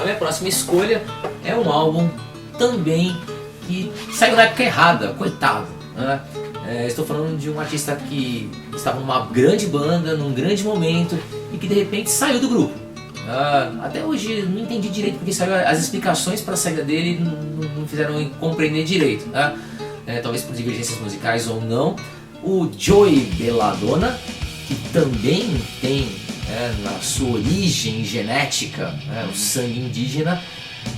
minha próxima escolha é um álbum também que saiu na época errada, coitado, né? Estou falando de um artista que estava numa grande banda, num grande momento e que de repente saiu do grupo. Até hoje não entendi direito porque saiu, as explicações para a saída dele não fizeram compreender direito, né? Talvez por divergências musicais ou não. O Joey Belladonna, que também tem na sua origem genética o sangue indígena,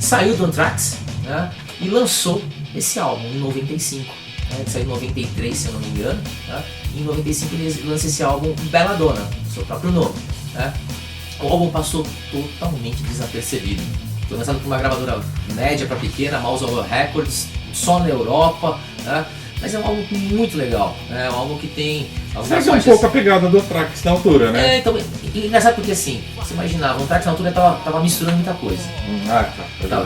saiu do Anthrax, né? E lançou esse álbum em 95. Ele saiu em 93, se eu não me engano, né? E em 95 ele lança esse álbum Belladonna, seu próprio nome, né? O álbum passou totalmente desapercebido. Foi lançado por uma gravadora média para pequena, Mouse Over Records, só na Europa, né? Mas é um álbum muito legal, né? É um álbum que tem algumas faixas... um pouco a pegada do Anthrax na altura, né? Então, engraçado porque assim, você imaginava, o Anthrax na altura tava misturando muita coisa.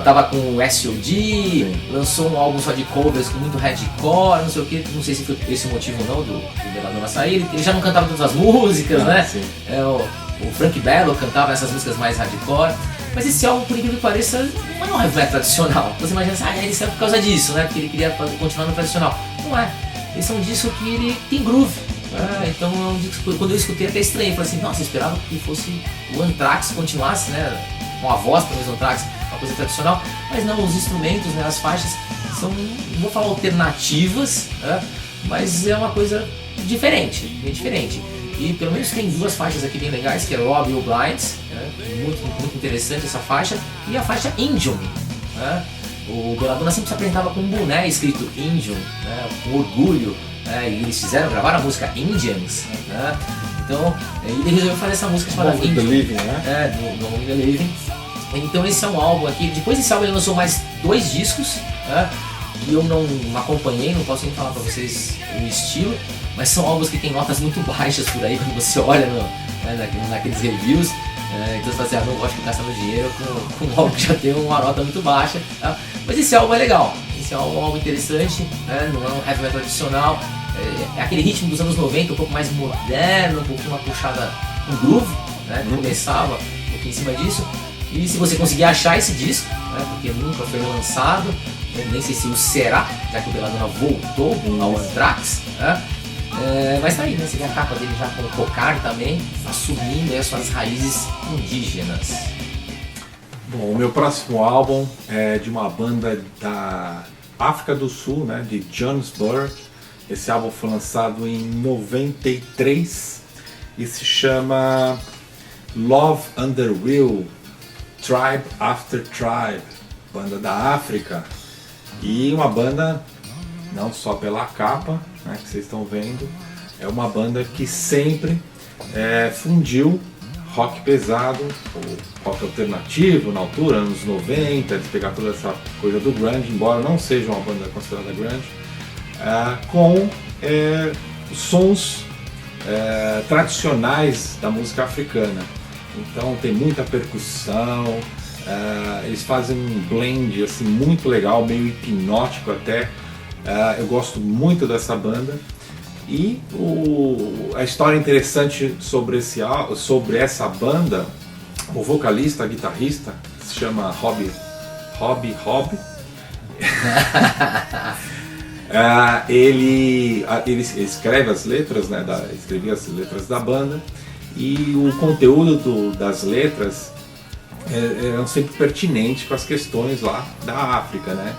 Tava com o S.O.D., lançou um álbum só de covers com muito hardcore, não sei o que, não sei se foi esse o motivo ou não do Belladonna sair. Ele já não cantava todas as músicas, né? O Frank Bello cantava essas músicas mais hardcore. Mas esse álbum, por incrível que pareça, não é um heavy metal tradicional. Você imagina assim, ele saiu por causa disso, né? Porque ele queria continuar no tradicional. Não é. Esse é um disco que ele tem groove. Então é um disco que quando eu escutei até estranho. Falei assim, nossa, eu esperava que fosse o Anthrax continuasse, né? Com a voz, pelo menos o Anthrax, uma coisa tradicional. Mas não, os instrumentos, né? As faixas são, não vou falar alternativas, né? Mas é uma coisa diferente, bem diferente. E pelo menos tem duas faixas aqui bem legais, que é Rob You Blind, né? Muito interessante essa faixa, e a faixa Indian, né? O Belladonna sempre se apresentava com um boné escrito Indian, né? Com orgulho, né? E eles gravaram a música Indians, né? Então ele resolveu fazer essa música chamada Indian, Living, né? Do Home the Living. Então esse é um álbum aqui, depois desse álbum ele lançou mais 2 discos, né? E eu não acompanhei, não posso nem falar pra vocês o estilo, mas são álbuns que tem notas muito baixas por aí quando você olha naqueles reviews. Então você fala assim, não gosto de gastar meu dinheiro com um álbum que já tem uma nota muito baixa, tá? Mas esse álbum é legal, esse álbum é um álbum interessante, né? Não é um heavy metal tradicional, é aquele ritmo dos anos 90, um pouco mais moderno, um pouco uma puxada, um groove, né? Que começava um pouquinho em cima disso. E se você conseguir achar esse disco, né? Porque nunca foi lançado, nem sei se o será, já que o Belladonna voltou ao Anthrax, né? Mas tá aí, né? Você vê a capa dele já com o cocar também, assumindo as suas raízes indígenas. Bom, o meu próximo álbum é de uma banda da África do Sul, né? De Johannesburg. Esse álbum foi lançado em 93 e se chama Love Under Will, Tribe After Tribe, banda da África. E uma banda, não só pela capa, né, que vocês estão vendo, é uma banda que sempre fundiu rock pesado, ou rock alternativo na altura, anos 90, eles pegaram toda essa coisa do grunge, embora não seja uma banda considerada grunge, com sons tradicionais da música africana. Então tem muita percussão, eles fazem um blend assim, muito legal, meio hipnótico até. Eu gosto muito dessa banda. E a história interessante sobre essa banda, o vocalista, guitarrista, se chama Rob. Ele escreve as letras, né, escrevia as letras da banda, e o conteúdo das letras eram sempre pertinentes com as questões lá da África, né?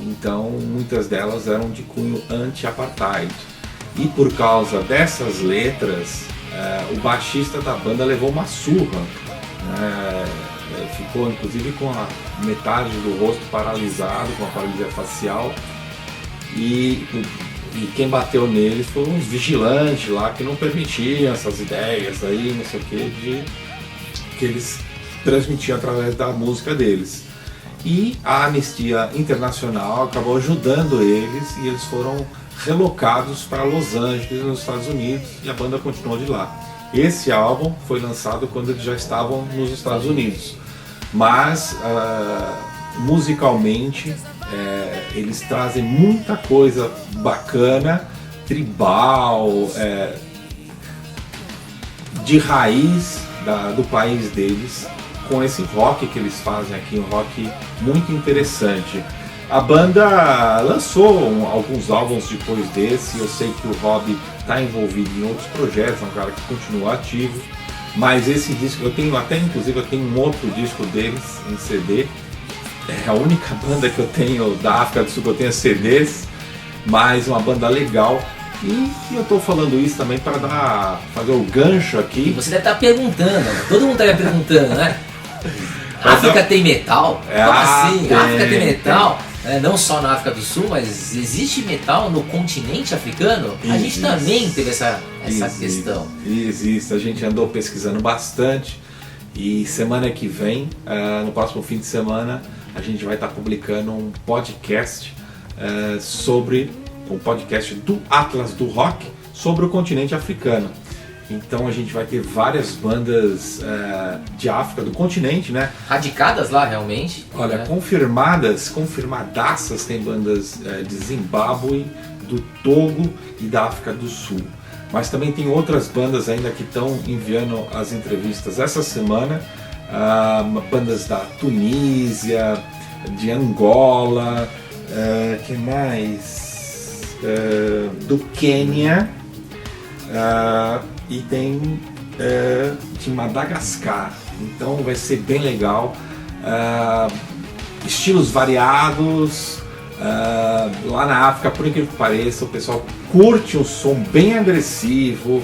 Então muitas delas eram de cunho anti-apartheid. E por causa dessas letras, o baixista da banda levou uma surra, ficou inclusive com a metade do rosto paralisado, com a paralisia facial, e quem bateu neles foram uns vigilantes lá que não permitiam essas ideias aí, não sei o que eles transmitiam através da música deles. E a Anistia Internacional acabou ajudando eles e eles foram relocados para Los Angeles, nos Estados Unidos, e a banda continuou de lá. Esse álbum foi lançado quando eles já estavam nos Estados Unidos, mas musicalmente eles trazem muita coisa bacana, tribal, de raiz do país deles, com esse rock que eles fazem aqui, um rock muito interessante. A banda lançou alguns álbuns depois desse, eu sei que o Rob está envolvido em outros projetos, é um cara que continua ativo, mas esse disco, eu tenho um outro disco deles em CD, é a única banda que eu tenho da África do Sul que eu tenho CDs, mas uma banda legal. E eu estou falando isso também para fazer o gancho aqui. E você deve estar perguntando, todo mundo está perguntando, né? África tem metal? Como assim? África tem metal? Não só na África do Sul, mas existe metal no continente africano? A gente também teve essa questão. Existe, a gente andou pesquisando bastante e semana que vem, no próximo fim de semana, a gente vai estar publicando um podcast sobre o podcast do Atlas do Rock sobre o continente africano. Então a gente vai ter várias bandas de África, do continente, né? Radicadas lá realmente. Olha, confirmadaças, tem bandas de Zimbábue, do Togo e da África do Sul. Mas também tem outras bandas ainda que estão enviando as entrevistas essa semana, bandas da Tunísia, de Angola, que mais? Do Quênia, e tem de Madagascar. Então vai ser bem legal, estilos variados. Lá na África, por incrível que pareça, o pessoal curte um som bem agressivo,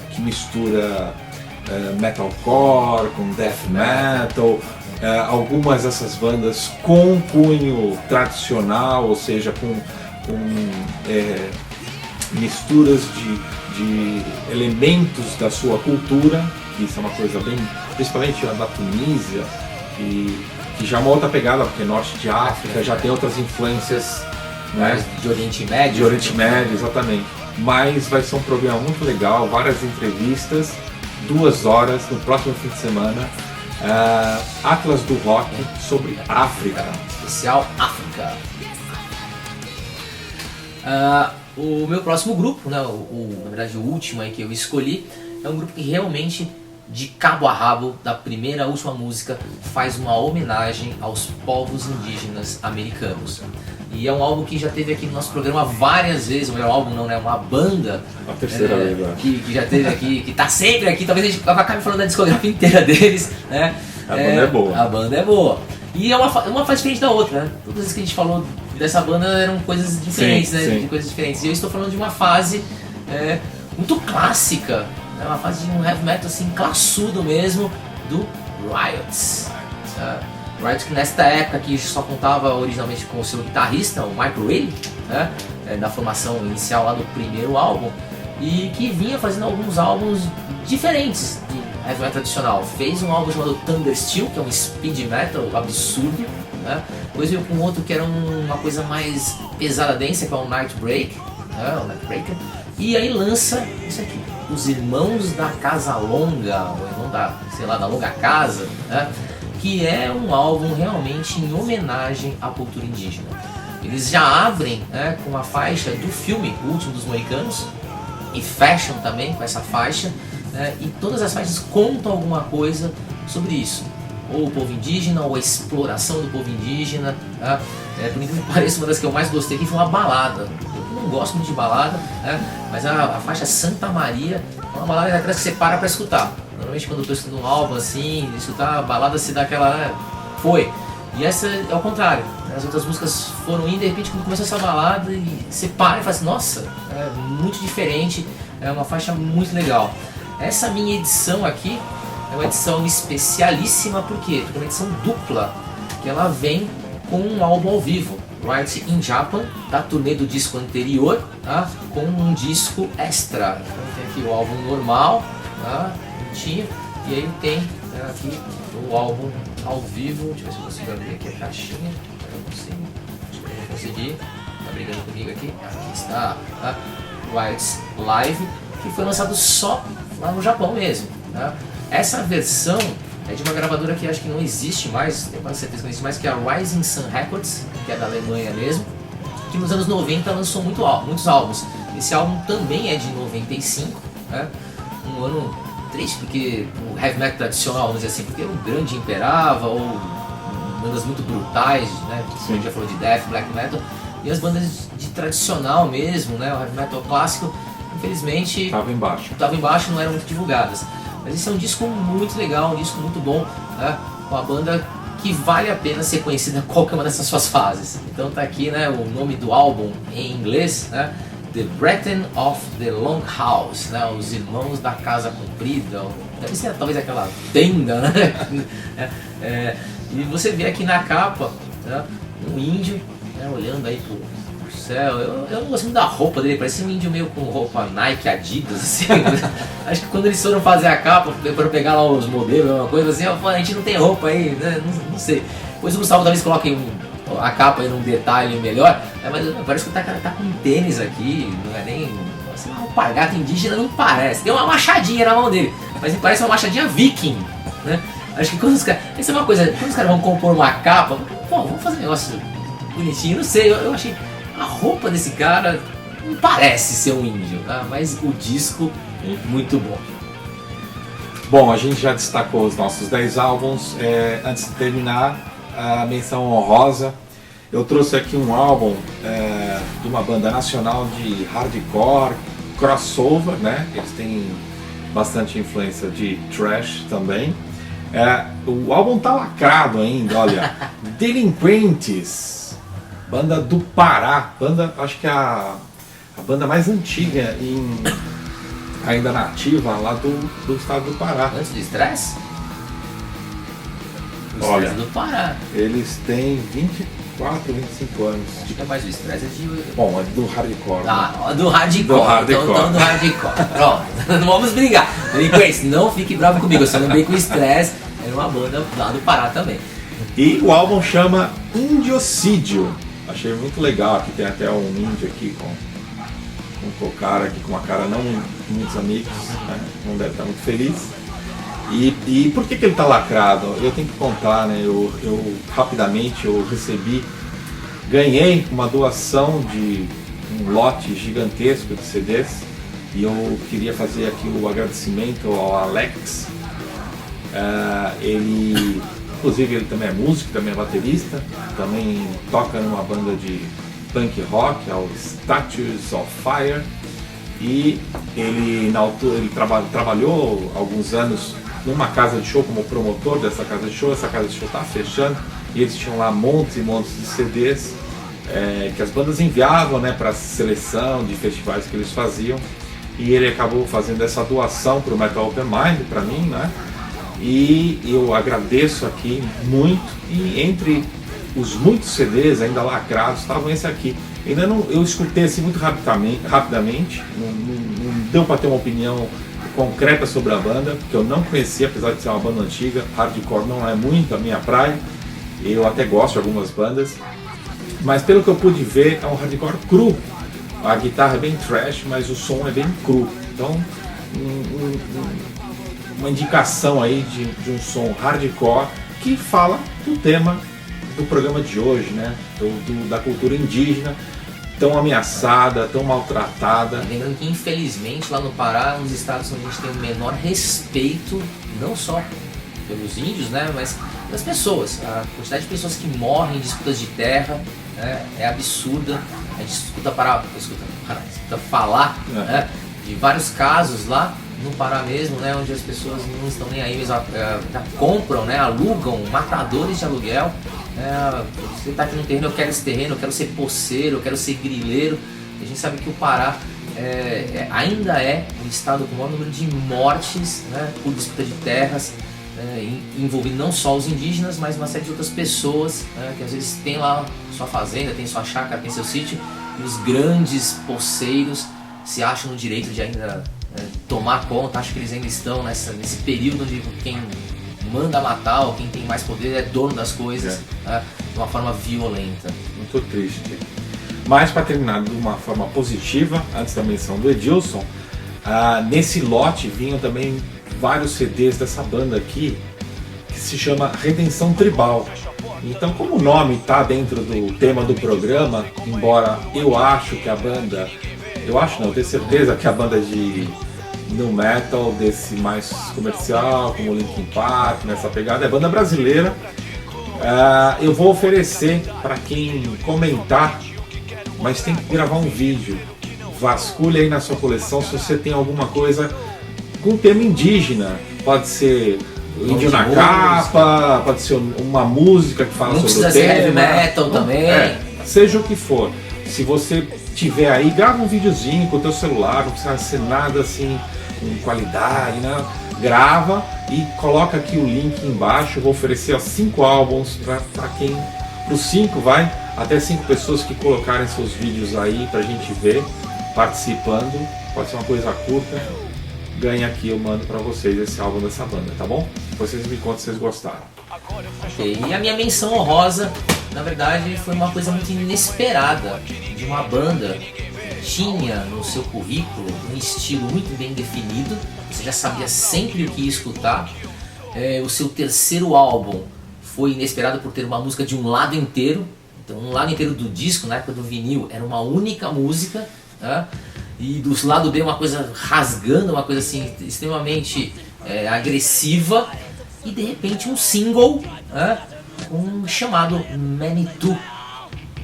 que mistura metalcore com death metal. Algumas dessas bandas com cunho tradicional, ou seja, com misturas de elementos da sua cultura, que isso é uma coisa bem, principalmente a da Tunísia, que já é uma outra pegada, porque norte de África já tem outras influências, né? De Oriente Médio. De Oriente Médio, exatamente. Mas vai ser um programa muito legal, várias entrevistas, 2 horas no próximo fim de semana. Atlas do Rock sobre África. Especial África. O meu próximo grupo, né, na verdade o último aí que eu escolhi, é um grupo que realmente, de cabo a rabo, da primeira à última música, faz uma homenagem aos povos indígenas americanos. E é um álbum que já teve aqui no nosso programa várias vezes, um álbum não, né, uma banda a terceira vez, que já teve aqui, que tá sempre aqui, talvez a gente acabe falando da discografia inteira deles, né? A banda é boa. A banda é boa. E uma faz diferente da outra, né? Todas as vezes que a gente falou dessa banda eram coisas diferentes, sim, né? Sim. De coisas diferentes. E eu estou falando de uma fase muito clássica, né? Uma fase de um heavy metal assim, classudo mesmo, do Riot. Riot que nesta época que só contava originalmente com o seu guitarrista, o Mike Riley, né? Da formação inicial lá do primeiro álbum, e que vinha fazendo alguns álbuns diferentes de heavy metal tradicional. Fez um álbum chamado Thundersteel, que é um speed metal absurdo, né? Depois veio com outro que era uma coisa mais pesada, densa, que é o Nightbreak, né? O Nightbreaker. E aí lança isso aqui, Os Irmãos da Casa Longa, ou irmão da Longa Casa, né? Que é um álbum realmente em homenagem à cultura indígena. Eles já abrem, né, com a faixa do filme O Último dos Moicanos, e fecham também com essa faixa, né, e todas as faixas contam alguma coisa sobre isso. Ou o povo indígena, ou a exploração do povo indígena. Tá? Por incrível que pareça, uma das que eu mais gostei aqui foi uma balada. Eu não gosto muito de balada, né, mas a faixa Santa Maria é uma balada daquelas que você para pra escutar. Normalmente quando eu estou escutando um álbum assim, escutar a balada se dá aquela... foi. E essa é o contrário. As outras músicas foram indo, de repente quando começa essa balada, e você para e fala assim, nossa, é muito diferente, é uma faixa muito legal. Essa minha edição aqui é uma edição especialíssima, por quê? Porque é uma edição dupla, que ela vem com um álbum ao vivo, Riot in Japan, da turnê do disco anterior, tá? Com um disco extra. Então tem aqui o álbum normal, tá? E aí tem aqui o álbum ao vivo. Deixa eu ver se eu consigo abrir aqui a caixinha. Eu consigo. Acho que eu vou conseguir. Tá brigando comigo aqui. Aqui está, tá? Riot's Live, que foi lançado só lá no Japão mesmo, tá? Essa versão é de uma gravadora que acho que não existe mais, tenho quase certeza que não existe mais, que é a Rising Sun Records, que é da Alemanha mesmo, que nos anos 90 lançou muitos álbuns. Esse álbum também é de 95, né? Um ano triste porque o heavy metal tradicional, vamos dizer assim, porque o grande imperava, ou bandas muito brutais, né? A gente já falou de death, black metal, e as bandas de tradicional mesmo, né? O heavy metal clássico, infelizmente estava embaixo, não eram muito divulgadas. Mas esse é um disco muito legal, um disco muito bom, né? Uma banda que vale a pena ser conhecida em qualquer uma dessas suas fases. Então tá aqui, né, o nome do álbum em inglês, né? The Brethren of the Long House, né? Os Irmãos da Casa Comprida, deve ser talvez aquela tenda, né? E você vê aqui na capa, né, um índio, né, olhando aí pro céu. Eu não gosto muito da roupa dele, parece um índio meio com roupa Nike, Adidas, assim. Acho que quando eles foram fazer a capa, para pegar lá os modelos, uma coisa assim, eu falei, a gente não tem roupa aí, né? Não sei. Depois o Gustavo talvez coloque a capa aí num detalhe melhor, mas parece que o cara tá com um tênis aqui, não é nem assim, uma alpargata indígena, não parece. Tem uma machadinha na mão dele, mas me parece uma machadinha viking, né? Acho que quando os caras. Essa é uma coisa, quando os caras vão compor uma capa, pô, vamos fazer um negócio bonitinho, não sei, eu achei. A roupa desse cara não parece ser um índio, tá? Mas o disco é muito bom. Bom, a gente já destacou os nossos 10 álbuns. Antes de terminar, a menção honrosa, eu trouxe aqui um álbum de uma banda nacional de hardcore, crossover, né? Eles têm bastante influência de thrash também. O álbum tá lacrado ainda, olha. Delinquentes, banda do Pará, acho que a banda mais antiga ainda nativa lá do estado do Pará. Antes do Stress? O Olha, Stress do Pará. Eles têm 24, 25 anos. Acho que é mais o Stress é de... Bom, é do hardcore. Ah, do hardcore. Do hardcore. Então do hardcore. Pronto, não vamos brigar. Delinquentes, não fique bravo comigo, eu só lembrei que o Stress era uma banda lá do Pará também. E o álbum chama Indiocídio. Achei muito legal, aqui tem até um índio aqui com o cara aqui com uma cara não muitos amigos, né? Não deve estar muito feliz. E por que ele está lacrado? Eu tenho que contar, né? Eu rapidamente ganhei uma doação de um lote gigantesco de CDs e eu queria fazer aqui o agradecimento ao Alex. Inclusive ele também é músico, também é baterista, também toca numa banda de punk rock, ao Statues of Fire, e ele na altura ele trabalhou alguns anos numa casa de show como promotor dessa casa de show. Essa casa de show está fechando e eles tinham lá montes e montes de CDs que as bandas enviavam, né, para seleção de festivais que eles faziam, e ele acabou fazendo essa doação para o Metal Open Mind para mim, né? E eu agradeço aqui muito, e entre os muitos CDs ainda lacrados estavam esse aqui. Ainda não, eu escutei assim muito rapidamente, não deu para ter uma opinião concreta sobre a banda, porque eu não conhecia, apesar de ser uma banda antiga. Hardcore não é muito a minha praia, eu até gosto de algumas bandas, mas pelo que eu pude ver é um hardcore cru. A guitarra é bem thrash, mas o som é bem cru, então uma indicação aí de um som hardcore que fala do tema do programa de hoje, né? Da cultura indígena, tão ameaçada, tão maltratada. Lembrando que infelizmente lá no Pará é um dos estados onde a gente tem o menor respeito, não só pelos índios, né, mas pelas pessoas. A quantidade de pessoas que morrem em disputas de terra, né, é absurda. A gente escuta falar né, de vários casos lá no Pará mesmo, né, onde as pessoas não estão nem aí, já compram, né, alugam matadores de aluguel. Você está aqui no terreno, eu quero esse terreno, eu quero ser poceiro, eu quero ser grileiro. A gente sabe que o Pará ainda é um estado com o maior número de mortes, né, por disputa de terras, envolvendo não só os indígenas, mas uma série de outras pessoas, que às vezes tem lá sua fazenda, tem sua chácara, tem seu sítio, e os grandes poceiros se acham no direito de ainda tomar conta. Acho que eles ainda estão nesse período onde quem manda matar ou quem tem mais poder é dono das coisas, de uma forma violenta. Muito triste. Mas para terminar de uma forma positiva, antes da menção do Edilson, nesse lote vinham também vários CDs dessa banda aqui, que se chama Redenção Tribal. Então, como o nome está dentro do tema do programa, embora eu tenho certeza que a banda no metal, desse mais comercial, como Linkin Park, nessa pegada. É banda brasileira. Eu vou oferecer para quem comentar, mas tem que gravar um vídeo. Vasculha aí na sua coleção se você tem alguma coisa com tema indígena. Pode ser índio na capa, pode ser uma música que fala sobre o tema. Não precisa ser heavy metal também. Seja o que for. Se você tiver aí, grava um videozinho com o teu celular, não precisa ser nada assim com qualidade, né? Grava e coloca aqui o link embaixo. Eu vou oferecer 5 álbuns para quem, os 5 até 5 pessoas que colocarem seus vídeos aí pra gente ver, participando. Pode ser uma coisa curta. Ganha aqui, eu mando pra vocês esse álbum dessa banda, tá bom? Vocês me contam se vocês gostaram. Okay. E a minha menção honrosa, na verdade, foi uma coisa muito inesperada de uma banda que tinha no seu currículo um estilo muito bem definido. Você já sabia sempre o que ia escutar. O seu terceiro álbum foi inesperado por ter uma música de um lado inteiro. Então, um lado inteiro do disco, na época do vinil, era uma única música, né? E do lado B uma coisa rasgando, uma coisa assim extremamente agressiva. E de repente um single, chamado Manitou.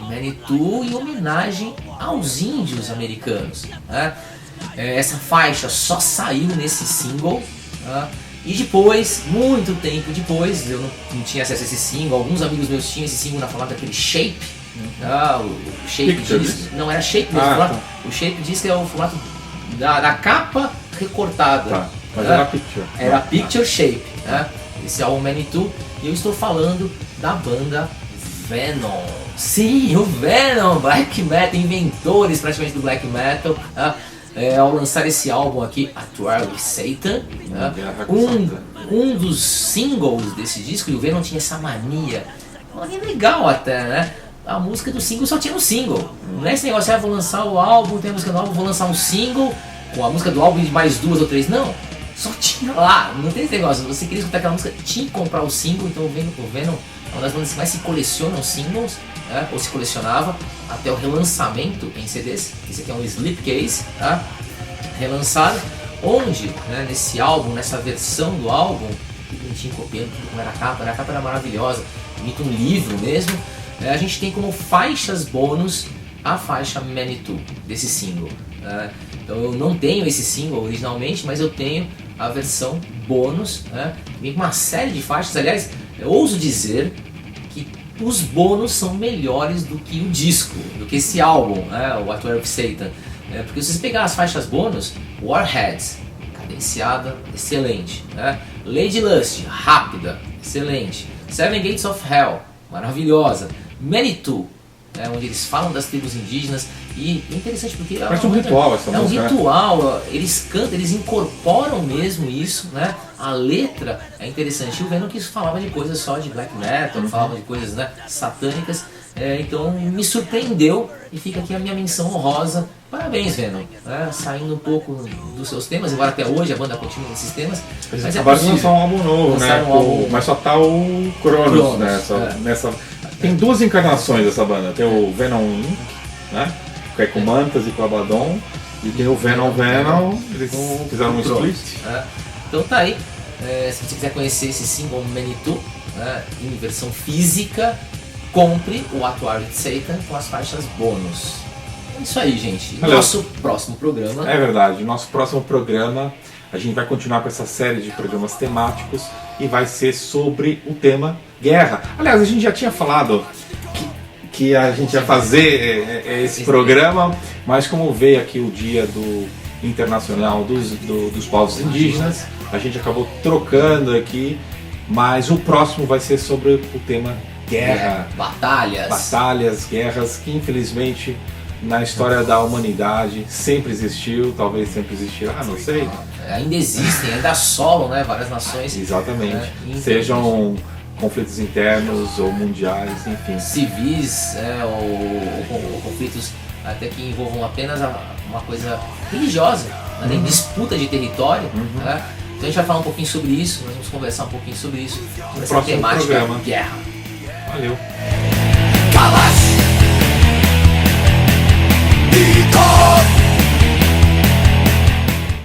Manitou em homenagem aos índios americanos. Essa faixa só saiu nesse single. E depois, muito tempo depois, eu não tinha acesso a esse single. Alguns amigos meus tinham esse single na falada daquele Shape. O Shape Disc, não era Shape mesmo, o Shape Disc é o formato da capa recortada. Mas era Picture. Era Picture Shape, esse álbum Manitou. E eu estou falando da banda Venom. Sim, o Venom, Black Metal, inventores praticamente do Black Metal. Ao lançar esse álbum aqui, A Tour with Satan, um dos singles desse disco, e o Venom tinha essa mania legal até, né? A música do single só tinha no single. Não é esse negócio, vou lançar o álbum, tem a música do álbum, vou lançar um single com a música do álbum e mais 2 ou 3. Não, só tinha lá, não tem esse negócio. Você queria escutar aquela música, tinha que comprar o single. Então o Venom é uma das bandas que mais se colecionam singles, ou se colecionava, até o relançamento em CDs. Esse aqui é um Slipcase, relançado, onde, nesse álbum, nessa versão do álbum, bonitinho copiando tudo como era a capa era maravilhosa, imita um livro mesmo. A gente tem como faixas bônus a faixa Manitou desse single. Então eu não tenho esse single originalmente, mas eu tenho a versão bônus, vem com uma série de faixas. Aliás, eu ouso dizer que os bônus são melhores do que o disco, do que esse álbum, o A Tour of Satan. Porque se você pegar as faixas bônus, Warheads, cadenciada, excelente. Lady Lust, rápida, excelente. Seven Gates of Hell, maravilhosa. Manitou, onde eles falam das tribos indígenas. E é interessante porque parece um ritual essa música. É um ritual, eles cantam, eles incorporam mesmo isso, A letra é interessante. E o Venom que falava de coisas só de black metal, falava de coisas satânicas. Então me surpreendeu e fica aqui a minha menção honrosa. Parabéns, Venom, saindo um pouco dos seus temas, embora até hoje a banda continue nesses temas. Mas acabaram de lançar um álbum novo, mas só tá o Cronos, nessa. Tem 2 encarnações dessa banda, tem o Venom Inc., que é com Mantas e com Abaddon, e tem o Venom, eles fizeram um split. Então tá aí, se você quiser conhecer esse single Manitou em versão física, compre o A Tour with Satan com as faixas bônus. É isso aí, gente. Nosso próximo programa. É verdade, nosso próximo programa a gente vai continuar com essa série de programas temáticos e vai ser sobre o tema guerra. Aliás, a gente já tinha falado que a gente ia fazer esse programa, mas como veio aqui o dia do internacional dos povos indígenas, a gente acabou trocando aqui, mas o próximo vai ser sobre o tema guerra. Batalhas, guerras, que infelizmente na história da humanidade sempre existiu, talvez sempre existirá, não sei. Ainda existem, ainda assolam, várias nações. Exatamente. Sejam conflitos internos ou mundiais, enfim. Civis, ou conflitos até que envolvam apenas uma coisa religiosa, nem disputa de território. Então a gente vai falar um pouquinho sobre isso, nós vamos conversar um pouquinho sobre isso, sobre essa temática programa. Guerra. Valeu.